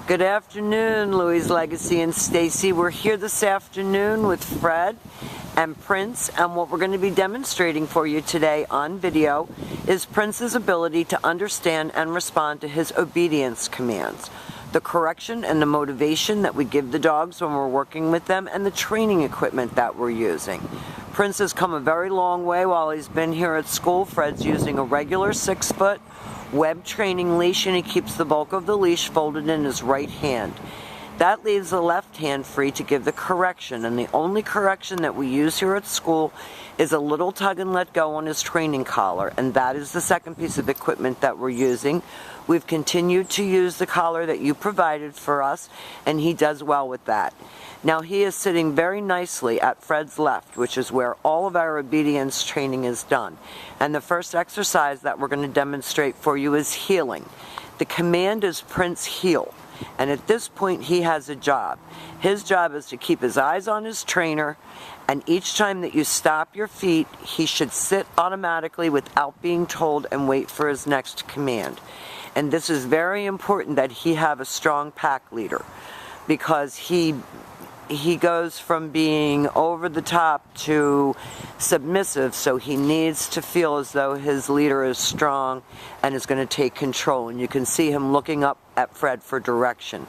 Good afternoon, Louie's Legacy and Stacy. We're here this afternoon with Fred and Prince, and what we're going to be demonstrating for you today on video is Prince's ability to understand and respond to his obedience commands, the correction and the motivation that we give the dogs when we're working with them, and the training equipment that we're using. Prince has come a very long way while he's been here at school. Fred's using a regular 6-foot web training leash, and he keeps the bulk of the leash folded in his right hand. That leaves the left hand free to give the correction, and the only correction that we use here at school is a little tug and let go on his training collar, and that is the second piece of equipment that we're using. We've continued to use the collar that you provided for us, and he does well with that. Now he is sitting very nicely at Fred's left, which is where all of our obedience training is done. And the first exercise that we're going to demonstrate for you is heeling. The command is Prince heel. And at this point he has a job. His job is to keep his eyes on his trainer, and each time that you stop your feet, he should sit automatically without being told and wait for his next command. And this is very important that he have a strong pack leader, because he goes from being over the top to submissive, so he needs to feel as though his leader is strong and is going to take control. And you can see him looking up at Fred for direction.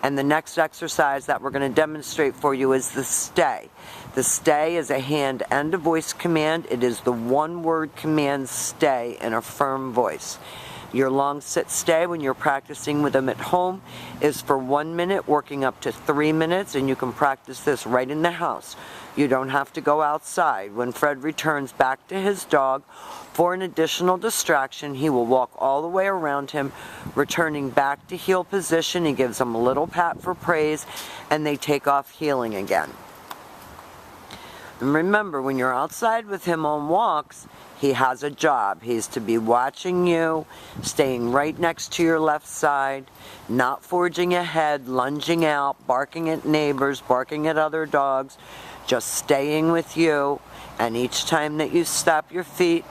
And the next exercise that we're going to demonstrate for you is the stay. The stay is a hand and a voice command. It is the one-word command, stay, in a firm voice. Your long sit stay when you're practicing with them at home is for 1 minute, working up to 3 minutes, and you can practice this right in the house. You don't have to go outside. When Fred returns back to his dog for an additional distraction, he will walk all the way around him, returning back to heel position. He gives them a little pat for praise, and they take off heeling again. And remember, when you're outside with him on walks, he has a job. He's to be watching you, staying right next to your left side, not forging ahead, lunging out, barking at neighbors, barking at other dogs, just staying with you. And each time that you stop your feet,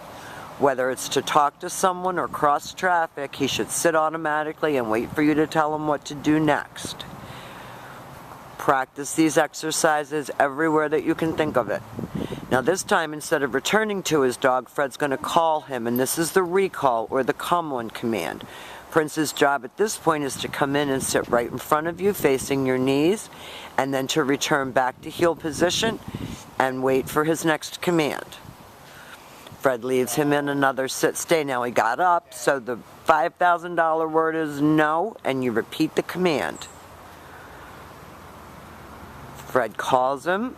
whether it's to talk to someone or cross traffic, he should sit automatically and wait for you to tell him what to do next. Practice these exercises everywhere that you can think of it. Now this time, instead of returning to his dog, Fred's going to call him, and this is the recall or the come on command. Prince's job at this point is to come in and sit right in front of you, facing your knees, and then to return back to heel position and wait for his next command. Fred leaves him in another sit stay. Now he got up, so the $5,000 word is no, and you repeat the command. Fred calls him.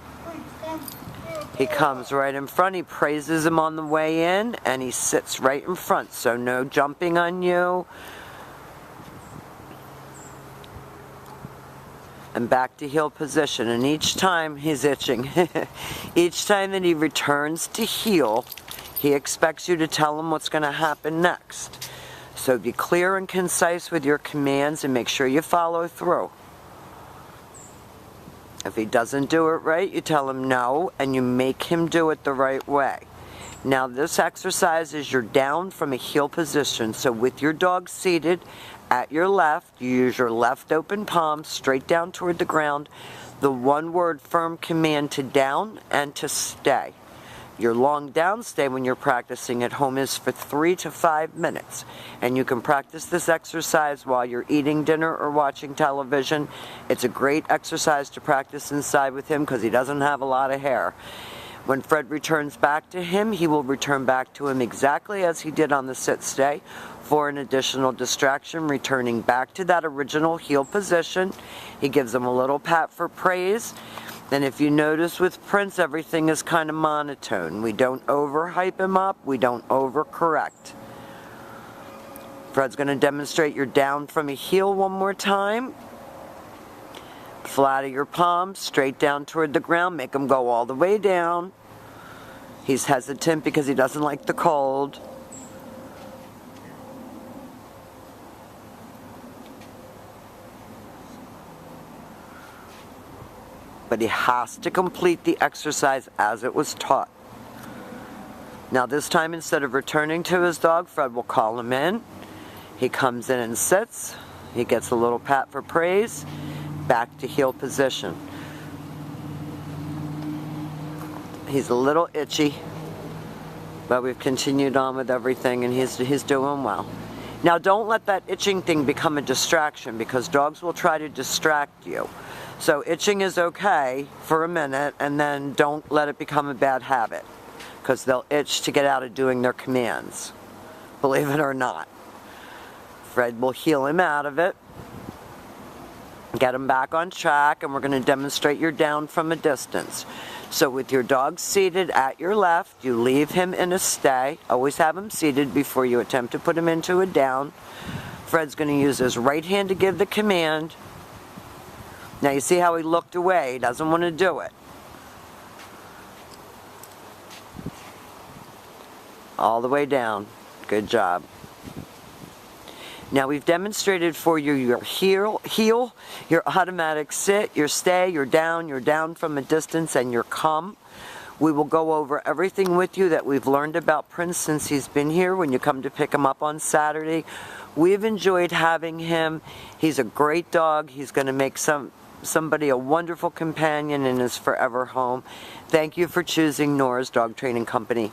He comes right in front, he praises him on the way in, and he sits right in front, so no jumping on you. And back to heel position, and each time he's itching. Each time that he returns to heel, he expects you to tell him what's going to happen next. So be clear and concise with your commands and make sure you follow through. If he doesn't do it right, you tell him no, and you make him do it the right way. Now this exercise is you're down from a heel position, so with your dog seated at your left, you use your left open palm straight down toward the ground, the one-word firm command to down and to stay. Your long down stay when you're practicing at home is for 3 to 5 minutes. And you can practice this exercise while you're eating dinner or watching television. It's a great exercise to practice inside with him because he doesn't have a lot of hair. When Fred returns back to him, he will return back to him exactly as he did on the sit stay for an additional distraction, returning back to that original heel position. He gives him a little pat for praise. And if you notice with Prince, everything is kind of monotone. We don't overhype him up. We don't overcorrect. Fred's going to demonstrate you're down from a heel one more time. Flat of your palms, straight down toward the ground. Make him go all the way down. He's hesitant because he doesn't like the cold. But he has to complete the exercise as it was taught. Now this time, instead of returning to his dog, Fred will call him in. He comes in and sits. He gets a little pat for praise, back to heel position. He's a little itchy, but we've continued on with everything, and he's doing well. Now, don't let that itching thing become a distraction, because dogs will try to distract you. So itching is okay for a minute, and then don't let it become a bad habit, because they'll itch to get out of doing their commands, believe it or not. Fred will heel him out of it, get him back on track, and we're going to demonstrate your down from a distance. So with your dog seated at your left, you leave him in a stay. Always have him seated before you attempt to put him into a down. Fred's going to use his right hand to give the command. Now you see how he looked away. He doesn't want to do it. All the way down. Good job. Now we've demonstrated for you your heel, your automatic sit, your stay, your down from a distance, and your come. We will go over everything with you that we've learned about Prince since he's been here when you come to pick him up on Saturday. We've enjoyed having him. He's a great dog. He's going to make somebody a wonderful companion in his forever home. Thank you for choosing Nora's Dog Training Company.